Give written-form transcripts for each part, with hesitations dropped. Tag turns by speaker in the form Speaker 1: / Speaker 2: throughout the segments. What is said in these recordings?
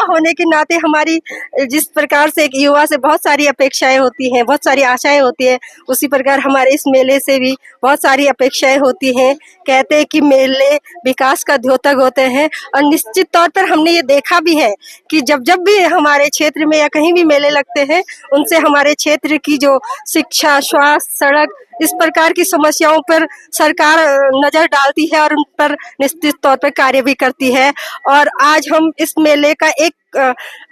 Speaker 1: होने के नाते हमारी जिस प्रकार से एक युवा से बहुत सारी अपेक्षाएं होती हैं, बहुत सारी आशाएं होती हैं, उसी प्रकार हमारे इस मेले से भी बहुत सारी अपेक्षाएं होती हैं। कहते हैं कि मेले विकास का द्योतक होते हैं और निश्चित तौर पर हमने ये देखा भी है कि जब जब भी हमारे क्षेत्र में या कहीं भी मेले लगते हैं, उनसे हमारे क्षेत्र की जो शिक्षा, स्वास्थ्य, सड़क, इस प्रकार की समस्याओं पर सरकार नजर डालती है और उन पर निश्चित तौर पर कार्य भी करती है। और आज हम इस मेले का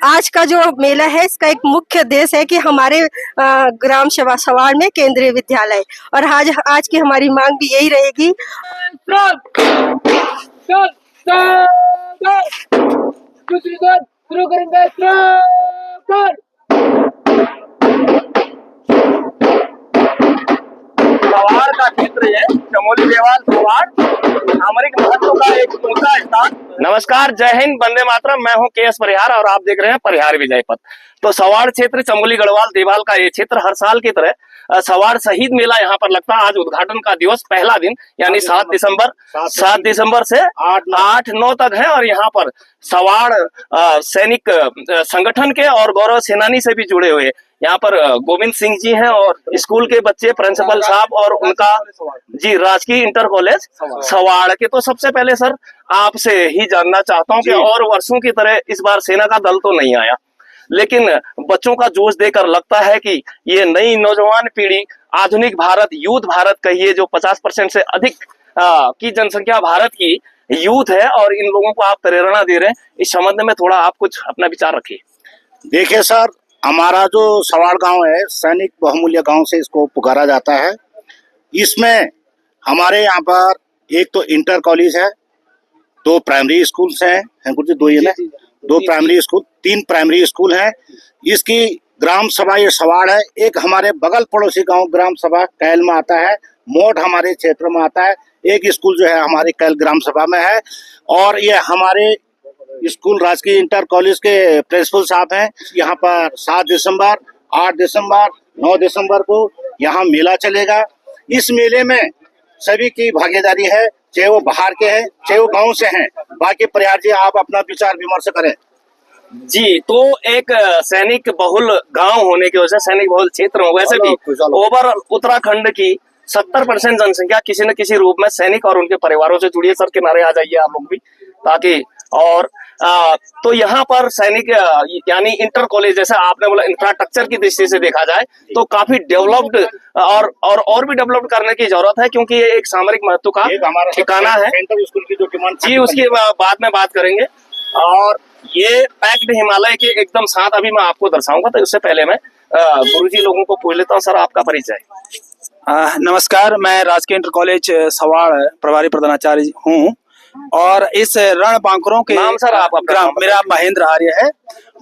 Speaker 1: आज का जो मेला है, इसका एक मुख्य उद्देश्य है कि हमारे ग्राम सभा सवाड़ में केंद्रीय विद्यालय, और आज की हमारी मांग भी यही रहेगी। शुरू करेंगे।
Speaker 2: सवाड़ का क्षेत्र है, चमोली देवाल सवाड़ सामरिक महत्व का एक ऊंचा स्थान। नमस्कार, जय हिंद, वंदे मातरम। मैं हूं के.एस. परिहार और आप देख रहे हैं परिहार विजय पथ। तो सवाड़ क्षेत्र, चमोली गढ़वाल देवाल का ये क्षेत्र हर साल की तरह सवाड़ शहीद मेला यहाँ पर लगता है। आज उद्घाटन का दिवस पहला दिन यानी 7 दिसंबर से 8-9 तक है और यहाँ पर सवाड़ सैनिक संगठन के और गौरव सेनानी से भी जुड़े हुए यहाँ पर गोविंद सिंह जी हैं और स्कूल के बच्चे, प्रिंसिपल साहब और उनका जी राजकीय इंटर कॉलेज सवाड़ के। तो सबसे पहले सर आपसे ही जानना चाहता हूँ कि और वर्षों की तरह इस बार सेना का दल तो नहीं आया, लेकिन बच्चों का जोश देकर लगता है कि ये नई नौजवान पीढ़ी, आधुनिक भारत, यूथ भारत कहिए, जो 50% से अधिक की जनसंख्या भारत की यूथ है और इन लोगों को आप प्रेरणा दे रहे हैं, इस संबंध में थोड़ा आप कुछ अपना विचार रखिए।
Speaker 3: देखिए सर, हमारा जो सवाड़ गांव है, सैनिक बहुमूल्य गांव से इसको पुकारा जाता है। इसमें हमारे यहाँ पर एक तो इंटर कॉलेज है, 2 प्राइमरी स्कूल्स हैं, दो ये ना, 2 प्राइमरी स्कूल, 3 प्राइमरी स्कूल हैं। इसकी ग्राम सभा ये सवाड़ है। एक हमारे बगल पड़ोसी गांव ग्राम सभा कैल में आता है, मोट हमारे क्षेत्र में आता है। एक स्कूल जो है हमारे कैल ग्राम सभा में है और ये हमारे स्कूल राजकीय इंटर कॉलेज के प्रिंसिपल साहब हैं। यहाँ पर 7 दिसंबर, 8 दिसंबर, 9 दिसंबर को यहाँ मेला चलेगा। इस मेले में सभी की भागीदारी है, चाहे वो बाहर के हैं, चाहे वो गांव से हैं। बाकी परिहार जी आप अपना विचार विमर्श करें।
Speaker 2: जी, तो एक सैनिक बहुल गांव होने की वजह से, सैनिक बहुल क्षेत्र हो, वैसे भी ओवर उत्तराखंड की 70% जनसंख्या किसी न किसी रूप में सैनिक और उनके परिवारों से जुड़ी है। सर किनारे आ जाइए आप लोग भी, ताकि और तो यहाँ पर सैनिक यानी इंटर कॉलेज, जैसे आपने बोला, इंफ्रास्ट्रक्चर की दृष्टि से देखा जाए तो काफी डेवलप्ड और भी डेवलप करने की जरूरत है, क्योंकि ये एक सामरिक महत्व का ठिकाना है।
Speaker 3: स्कूल की जो डिमांड
Speaker 2: जी, उसकी बाद में बात करेंगे। और ये पैक्ड हिमालय के एकदम साथ अभी मैं आपको दर्शाऊंगा, तो उससे पहले मैं गुरुजी लोगों को पूछ लेता हूँ। सर आपका परिचय।
Speaker 4: नमस्कार, मैं राजकीय इंटर कॉलेज सवाड़ प्रभारी प्रधानाचार्य हूँ और इस रणबांकुरों के
Speaker 2: नाम सर आप
Speaker 4: ग्राम मेरा महेंद्र आर्य है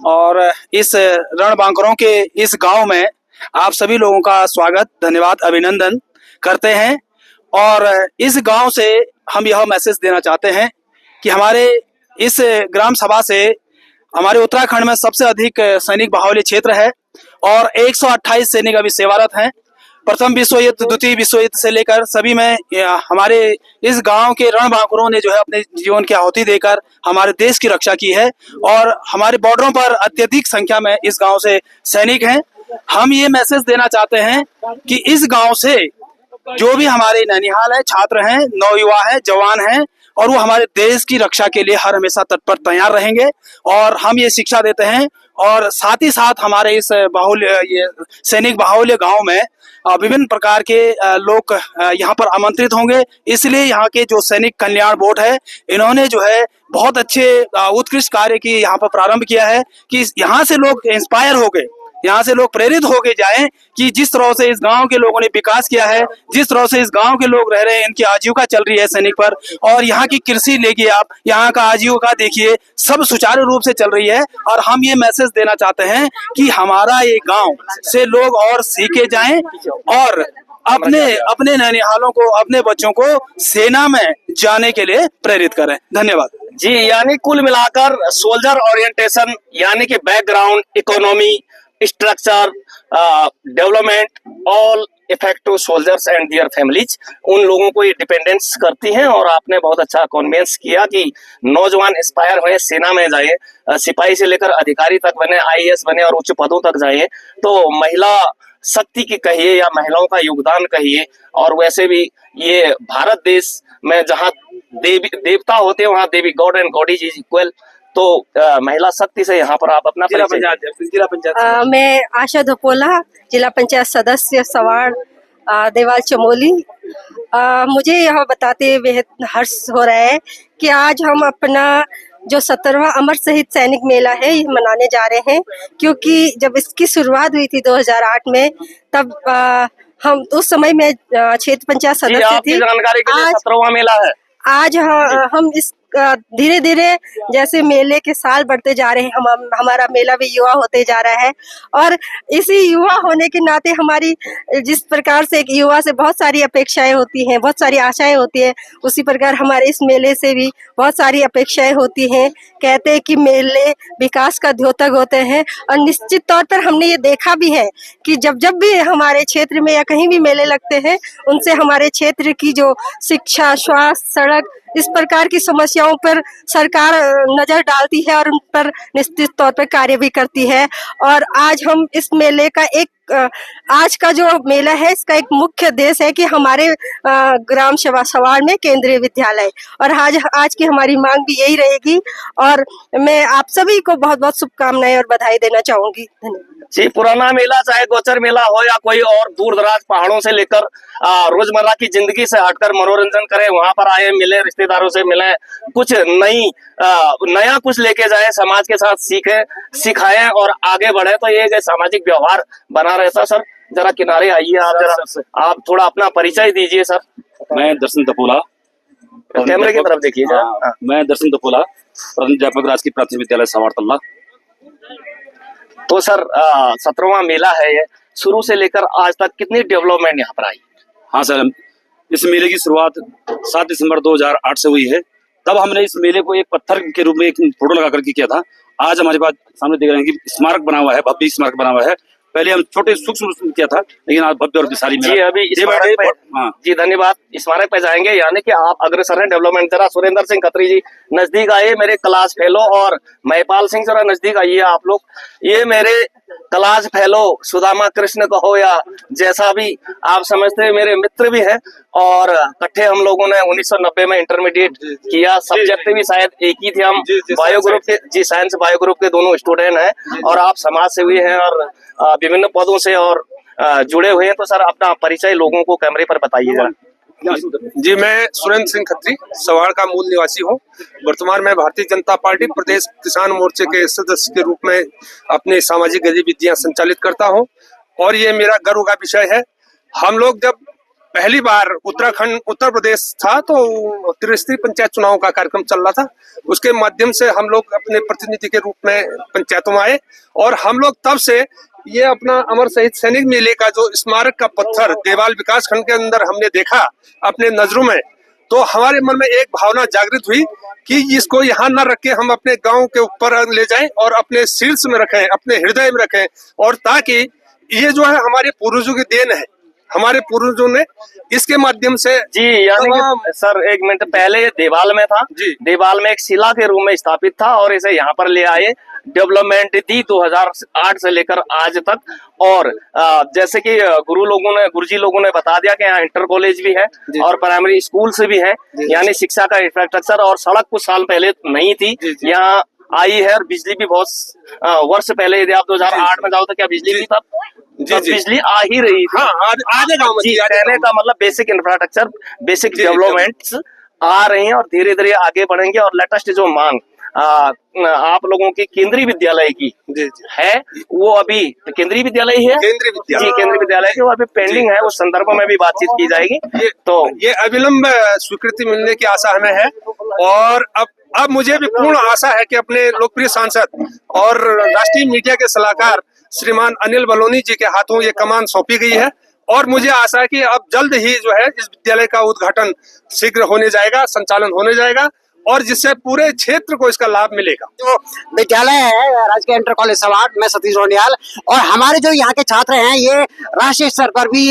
Speaker 4: और इस रणबांकुरों के इस गांव में आप सभी लोगों का स्वागत, धन्यवाद, अभिनंदन करते हैं। और इस गांव से हम यह मैसेज देना चाहते हैं कि हमारे इस ग्राम सभा से हमारे उत्तराखंड में सबसे अधिक सैनिक बाहुल्य क्षेत्र है और 128 सैनिक अभी सेवारत हैं। प्रथम विश्व युद्ध, द्वितीय विश्व युद्ध से लेकर सभी में हमारे इस गांव के रणबांकुरों ने जो है अपने जीवन की आहुति देकर हमारे देश की रक्षा की है और हमारे बॉर्डरों पर अत्यधिक संख्या में इस गांव से सैनिक हैं। हम ये मैसेज देना चाहते हैं कि इस गांव से जो भी हमारे ननिहाल है, छात्र हैं, नौयुवा है, जवान हैं और वो हमारे देश की रक्षा के लिए हर हमेशा तत्पर तैयार रहेंगे और हम ये शिक्षा देते हैं। और साथ ही साथ हमारे इस ये सैनिक बाहुल्य गांव में विभिन्न प्रकार के लोग यहाँ पर आमंत्रित होंगे, इसलिए यहाँ के जो सैनिक कल्याण बोर्ड है, इन्होंने जो है बहुत अच्छे उत्कृष्ट कार्य की यहाँ पर प्रारंभ किया है कि यहाँ से लोग इंस्पायर हो गए, यहाँ से लोग प्रेरित होके जाएं कि जिस तरह से इस गांव के लोगों ने विकास किया है, जिस तरह से इस गांव के लोग रह रहे हैं, इनकी आजीविका चल रही है सैनिक पर, और यहाँ की कृषि लेके आप यहाँ का आजीविका देखिए, सब सुचारू रूप से चल रही है। और हम ये मैसेज देना चाहते हैं कि हमारा ये गांव से लोग और सीखे जाएं और अपने ननिहालों को, अपने बच्चों को सेना में जाने के लिए प्रेरित करें। धन्यवाद
Speaker 2: जी। यानी कुल मिलाकर सोल्जर ओरिएंटेशन, यानी कि background, economy, structure, development, all effect to soldiers and their families, उन लोगों को ये डिपेंडेंस करती हैं। और आपने बहुत अच्छा कन्विंस किया कि नौजवान इंस्पायर हुए, सेना में जाए, सिपाही से लेकर अधिकारी तक बने, आईएएस बने और उच्च पदों तक जाए। तो महिला शक्ति की कहिए या महिलाओं का योगदान कहिए, और वैसे भी ये भारत देश में जहाँ देवी देवता होते हैं वहाँ देवी God and God is equal. तो महिला शक्ति से यहाँ पर आप अपना
Speaker 4: जिला
Speaker 2: परिचय।
Speaker 4: पंचायत
Speaker 1: मैं आशा धोपोला, जिला पंचायत सदस्य सवाड़ देवाल चमोली। मुझे यह बताते हुए बेहद हर्ष हो रहा है कि आज हम अपना जो 17वां अमर शहीद सैनिक मेला है ये मनाने जा रहे हैं, क्योंकि जब इसकी शुरुआत हुई थी 2008 में, तब हम उस समय में क्षेत्र पंचायत सदस्य थी।
Speaker 2: जानकारी के लिए 17वां मेला है
Speaker 1: आज हम इस धीरे धीरे जैसे मेले के साल बढ़ते जा रहे हैं, हमारा मेला भी युवा होते जा रहा है। और इसी युवा होने के नाते हमारी जिस प्रकार से एक युवा से बहुत सारी अपेक्षाएं होती हैं, बहुत सारी आशाएं होती हैं, उसी प्रकार हमारे इस मेले से भी बहुत सारी अपेक्षाएं होती हैं। कहते हैं कि मेले विकास का द्योतक होते हैं, और निश्चित तौर पर हमने ये देखा भी है कि जब जब भी हमारे क्षेत्र में या कहीं भी मेले लगते हैं, उनसे हमारे क्षेत्र की जो शिक्षा, स्वास्थ्य, सड़क, इस प्रकार की समस्याओं पर सरकार नजर डालती है और उन पर निश्चित तौर पर कार्य भी करती है। और आज हम इस मेले का आज का जो मेला है इसका एक मुख्य उद्देश्य है कि हमारे ग्राम सवाड़ में केंद्रीय विद्यालय, और आज की हमारी मांग भी यही रहेगी। और मैं आप सभी को बहुत बहुत शुभकामनाएं और बधाई देना चाहूंगी। धन्यवाद
Speaker 2: जी। पुराना मेला चाहे गोचर मेला हो या कोई और दूर दराज पहाड़ों से लेकर रोजमर्रा की जिंदगी से हटकर मनोरंजन करें, वहां पर आए, मिले, रिश्तेदारों से मिले, कुछ नया कुछ लेके जाए, समाज के साथ सीखें, सिखाएं और आगे बढ़े, तो ये एक सामाजिक व्यवहार बना रहता। सर जरा किनारे आइए, आप थोड़ा अपना परिचय दीजिए सर।
Speaker 5: मैं दर्शन तपोला,
Speaker 2: कैमरे की तरफ देखिए।
Speaker 5: मैं दर्शन तपोला, प्राध्यापक राजकीय प्राथमिक विद्यालय सवाड़ तल्ला।
Speaker 2: तो सर 17वां मेला है, ये शुरू से लेकर आज तक कितनी डेवलपमेंट यहाँ पर आई?
Speaker 5: हाँ सर, इस मेले की शुरुआत 7 दिसंबर 2008 से हुई है। तब हमने इस मेले को एक पत्थर के रूप में एक फोटो लगा करके किया था। आज हमारे पास सामने देख रहे हैं कि स्मारक बना हुआ है, भव्य स्मारक बना हुआ है। पहले हम छोटे सूक्ष्म किया था, लेकिन आज भव्य और विशाली
Speaker 2: जी। अभी जी धन्यवाद, स्मारक पे जाएंगे, यानी कि आप अग्रसर हैं डेवलपमेंट। जरा सुरेंद्र सिंह खत्री जी नजदीक आइए, मेरे क्लास फेलो, और महिपाल सिंह जरा नजदीक आइए आप लोग। ये मेरे क्लास फेलो सुदामा कृष्ण कहो या जैसा भी आप समझते हैं, मेरे मित्र भी हैं। और इकट्ठे हम लोगों ने 1990 में इंटरमीडिएट किया। सब्जेक्ट भी शायद एक ही थे हम, बायो ग्रुप के, जी साइंस बायो ग्रुप के दोनों स्टूडेंट हैं। और आप समाज सेवी हैं और विभिन्न पदों से और जुड़े हुए हैं। तो सर अपना परिचय लोगों को कैमरे पर बताइएगा।
Speaker 6: जी, मैं सुरेंद्र सिंह खत्री सवाड़ का मूल निवासी हूँ। वर्तमान में भारतीय जनता पार्टी प्रदेश किसान मोर्चे के सदस्य के रूप में अपनी सामाजिक गतिविधियां संचालित करता हूँ। और ये मेरा गर्व का विषय है। हम लोग जब पहली बार उत्तर प्रदेश था तो त्रिस्तरीय पंचायत चुनाव का कार्यक्रम चल रहा था, उसके माध्यम से हम लोग अपने प्रतिनिधि के रूप में पंचायतों में आए। और हम लोग तब से ये अपना अमर शहीद सैनिक मेले का जो स्मारक का पत्थर देवाल विकास खंड के अंदर हमने देखा अपने नजरों में, तो हमारे मन में एक भावना जागृत हुई कि इसको यहाँ न रख के हम अपने गांव के ऊपर ले जाएं और अपने शीर्ष में रखें, अपने हृदय में रखें। और ताकि ये जो है हमारे पूर्वजों की देन है, हमारे पूर्वजों ने इसके माध्यम से।
Speaker 2: जी, यानी कि सर एक मिनट पहले ये देवाल में था जी, देवाल में एक शिला के रूप में स्थापित था और इसे यहाँ पर ले आए, डेवलपमेंट दी 2008 से लेकर आज तक। और जैसे कि गुरुजी लोगों ने बता दिया कि यहाँ इंटर कॉलेज भी है और प्राइमरी स्कूल से भी है, यानी शिक्षा का इंफ्रास्ट्रक्चर। और सड़क कुछ साल पहले नहीं थी, यहाँ आई है। और बिजली भी बहुत वर्ष पहले, यदि आप 2008 में जाओ तो क्या बिजली भी था? जी, बिजली आ ही रही थी।
Speaker 6: आधे गांव में
Speaker 2: कहने का मतलब बेसिक इंफ्रास्ट्रक्चर, बेसिक डेवलपमेंट्स आ रहे हैं और धीरे धीरे आगे बढ़ेंगे। और लेटेस्ट जो मांग आप लोगों की केंद्रीय विद्यालय की है, वो अभी केंद्रीय विद्यालय ही है। केंद्रीय विद्यालय की वो अभी पेंडिंग है, उस संदर्भ में भी बातचीत की जाएगी। तो
Speaker 6: ये अविलंब स्वीकृति मिलने की आशा हमें है। और अब मुझे भी पूर्ण आशा है कि अपने लोकप्रिय सांसद और राष्ट्रीय मीडिया के सलाहकार श्रीमान अनिल बलोनी जी के हाथों ये कमान सौंपी गई है। और मुझे आशा है कि अब जल्द ही जो है इस विद्यालय का उद्घाटन शीघ्र होने जाएगा, संचालन होने जाएगा। और जिससे पूरे क्षेत्र को इसका लाभ मिलेगा।
Speaker 7: जो विद्यालय है राजकीय इंटर कॉलेज सवाड़, मैं सतीश रोनियाल, और हमारे जो यहाँ के छात्र हैं ये राष्ट्रीय स्तर पर भी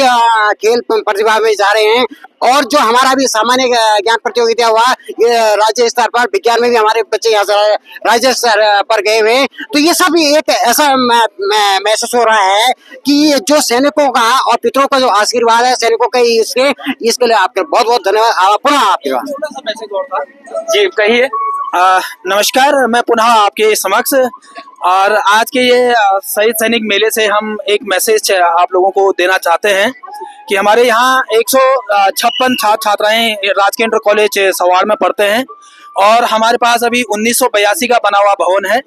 Speaker 7: खेल प्रतिभा में जा रहे हैं। और जो हमारा भी सामान्य ज्ञान प्रतियोगिता हुआ, ये राज्य स्तर पर विज्ञान में भी हमारे बच्चे यहाँ से राज्य स्तर पर गए हुए हैं। तो ये सब एक ऐसा महसूस हो रहा है कि जो सैनिकों का और पितरों का जो आशीर्वाद है सैनिकों के, इसके लिए आपके बहुत बहुत धन्यवाद। पुनः आपके पास
Speaker 2: जी कहिए।
Speaker 4: नमस्कार, मैं पुनः आपके समक्ष, और आज के ये शहीद सैनिक मेले से हम एक मैसेज आप लोगों को देना चाहते हैं कि हमारे यहाँ 156 छात्र छात्राएं राजकीय इंटर कॉलेज सवाड़ में पढ़ते हैं, और हमारे पास अभी 1982 का बना हुआ भवन है।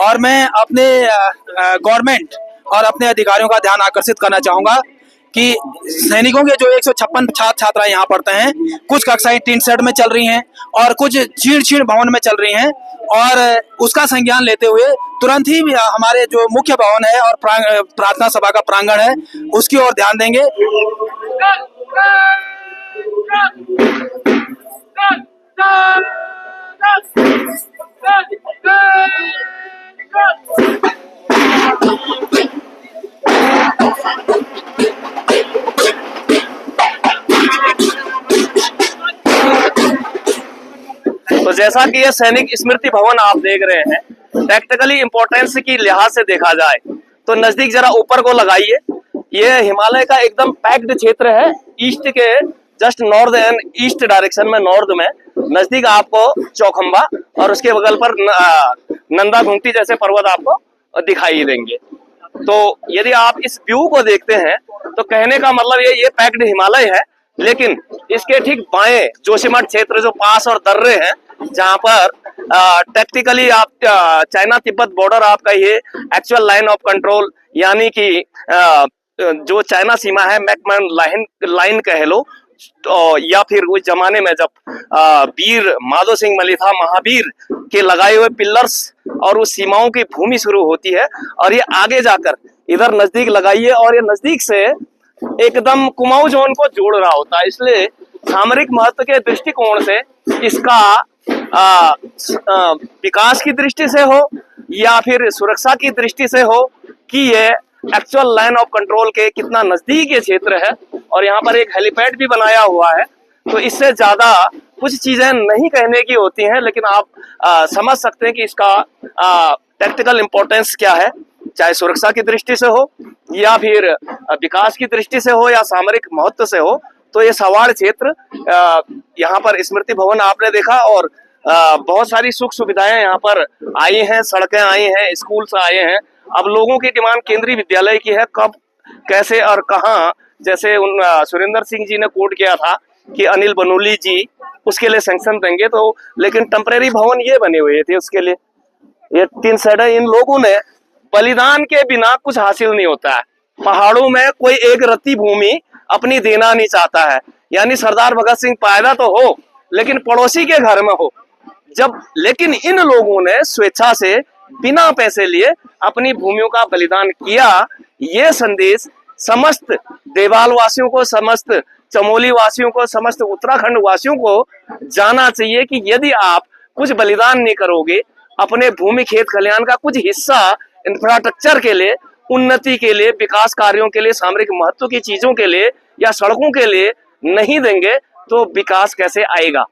Speaker 4: और मैं अपने गवर्नमेंट और अपने अधिकारियों का ध्यान आकर्षित करना चाहूँगा कि सैनिकों के जो 156 छात्र छात्राएं यहाँ पढ़ते हैं, कुछ कक्षाएं टीन शेड में चल रही हैं और कुछ छीण भवन में चल रही हैं, और उसका संज्ञान लेते हुए तुरंत ही हमारे जो मुख्य भवन है और प्रार्थना सभा का प्रांगण है उसकी ओर ध्यान देंगे।
Speaker 2: तो जैसा कि ये सैनिक स्मृति भवन आप देख रहे हैं, टेक्निकली इंपॉर्टेंस की लिहाज से देखा जाए तो नजदीक जरा ऊपर को लगाइए। ये हिमालय का एकदम पैक्ड क्षेत्र है। ईस्ट के just north and east direction में, नॉर्थ में नजदीक आपको चौखंबा और उसके बगल पर नंदा घुंगटी जैसे पर्वत आपको दिखाई देंगे। तो यदि आप इस व्यू को देखते हैं तो कहने का मतलब ये पैक्ड हिमालय है, लेकिन इसके ठीक बाएं जोशीमठ क्षेत्र जो पास और दर्रे हैं, जहां पर टेक्निकली आप चाइना तिब्बत बॉर्डर आपका ये एक्चुअल लाइन ऑफ कंट्रोल, यानी कि जो चाइना सीमा है मैकमैन लाइन कह लो, तो या फिर उस जमाने में जब वीर माधो सिंह मलिथा महावीर के लगाए हुए पिलर्स और उस सीमाओं की भूमि शुरू होती है, और ये आगे जाकर इधर नजदीक लगाइए और ये नजदीक से एकदम कुमाऊं जोन को जोड़ रहा होता है। इसलिए सामरिक महत्व के दृष्टिकोण से इसका विकास की दृष्टि से हो या फिर सुरक्षा की दृष्टि से हो कि ये एक्चुअल लाइन ऑफ कंट्रोल के कितना नजदीक ये क्षेत्र है, और यहाँ पर एक हेलीपैड भी बनाया हुआ है। तो इससे ज्यादा कुछ चीजें नहीं कहने की होती हैं, लेकिन आप समझ सकते हैं कि इसका टेक्निकल इंपॉर्टेंस क्या है, चाहे सुरक्षा की दृष्टि से हो या फिर विकास की दृष्टि से हो या सामरिक महत्व से हो। तो ये सवाड़ क्षेत्र, यहाँ पर स्मृति भवन आपने देखा, और बहुत सारी सुख सुविधाएं यहाँ पर आई हैं, सड़कें आई हैं, स्कूल आए हैं। अब लोगों की डिमांड केंद्रीय विद्यालय की है, कब कैसे और कहाँ, जैसे सुरेंद्र सिंह जी ने कोट किया था कि अनिल बनोली जी उसके लिए सैंक्शन देंगे, तो लेकिन टेम्परेरी भवन ये बने हुए थे उसके लिए। ये 3 साइड, इन लोगों ने बलिदान के बिना कुछ हासिल नहीं होता है। पहाड़ों में कोई एक रत्ती भूमि अपनी देना नहीं चाहता है, यानी सरदार भगत सिंह पैदा तो हो लेकिन पड़ोसी के घर में हो जब, लेकिन इन लोगों ने स्वेच्छा से बिना पैसे लिए अपनी भूमियों का बलिदान किया। ये संदेश समस्त देवाल वासियों को, समस्त चमोली वासियों को, समस्त उत्तराखंड वासियों को जाना चाहिए कि यदि आप कुछ बलिदान नहीं करोगे, अपने भूमि खेत खलिहान का कुछ हिस्सा इंफ्रास्ट्रक्चर के लिए, उन्नति के लिए, विकास कार्यों के लिए, सामरिक महत्व की चीजों के लिए या सड़कों के लिए नहीं देंगे, तो विकास कैसे आएगा।